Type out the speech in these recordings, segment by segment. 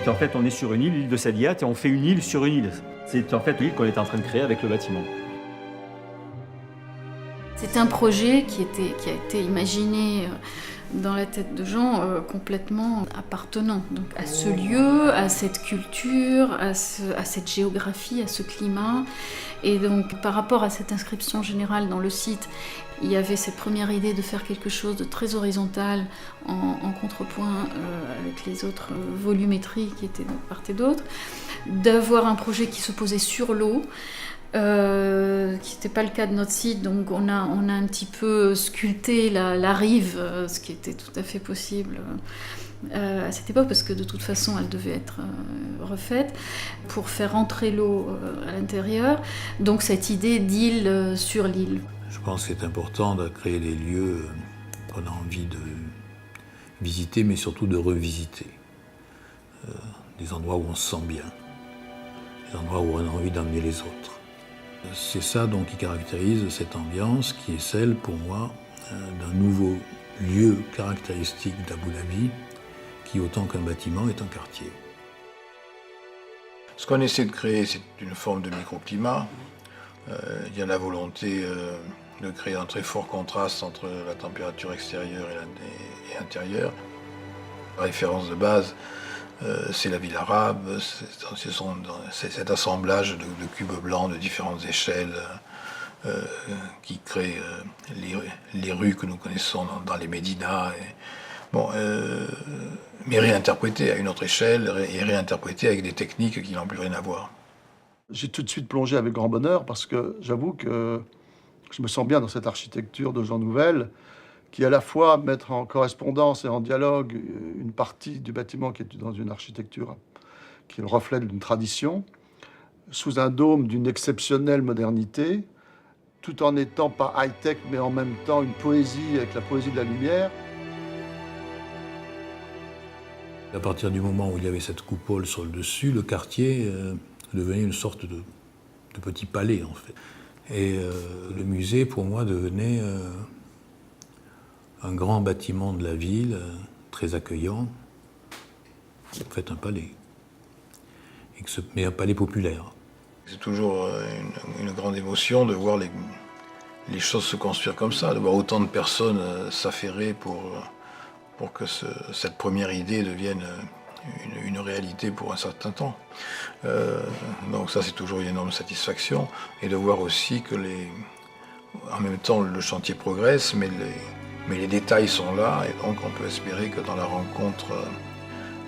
En fait, on est sur une île, l'île de Sadiat, et on fait une île sur une île. C'est en fait l'île qu'on est en train de créer avec le bâtiment. C'est un projet qui a été imaginé dans la tête de gens complètement appartenant donc, à ce lieu, à cette culture, à cette géographie, à ce climat. Et donc par rapport à cette inscription générale dans le site, il y avait cette première idée de faire quelque chose de très horizontal en contrepoint avec les autres volumétries qui étaient de part et d'autre, d'avoir un projet qui se posait sur l'eau, qui n'était pas le cas de notre site, donc on a un petit peu sculpté la rive, ce qui était tout à fait possible à cette époque, parce que de toute façon elle devait être refaite, pour faire entrer l'eau à l'intérieur. Donc cette idée d'île sur l'île. Je pense que c'est important de créer des lieux qu'on a envie de visiter, mais surtout de revisiter. Des endroits où on se sent bien, des endroits où on a envie d'emmener les autres. C'est ça donc qui caractérise cette ambiance, qui est celle, pour moi, d'un nouveau lieu caractéristique d'Abu Dhabi, qui, autant qu'un bâtiment, est un quartier. Ce qu'on essaie de créer, c'est une forme de microclimat. Il y a la volonté de créer un très fort contraste entre la température extérieure et intérieure. La référence de base, c'est la ville arabe, c'est cet assemblage de cubes blancs de différentes échelles qui crée les rues que nous connaissons dans les médinas. Mais réinterprété à une autre échelle et réinterprété avec des techniques qui n'ont plus rien à voir. J'ai tout de suite plongé avec grand bonheur parce que j'avoue que je me sens bien dans cette architecture de Jean Nouvel qui à la fois mettre en correspondance et en dialogue une partie du bâtiment qui est dans une architecture qui est le reflet d'une tradition, sous un dôme d'une exceptionnelle modernité, tout en n'étant pas high-tech, mais en même temps une poésie avec la poésie de la lumière. À partir du moment où il y avait cette coupole sur le dessus, le quartier devenait une sorte de petit palais, en fait. Et le musée, pour moi, devenait un grand bâtiment de la ville, très accueillant, en fait un palais, mais un palais populaire. C'est toujours une grande émotion de voir les choses se construire comme ça, de voir autant de personnes s'affairer pour que cette première idée devienne une réalité pour un certain temps. Donc ça, c'est toujours une énorme satisfaction. Et de voir aussi que en même temps, le chantier progresse, mais les détails sont là, et donc on peut espérer que dans la rencontre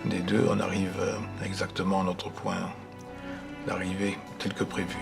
des deux, on arrive exactement à notre point d'arrivée tel que prévu.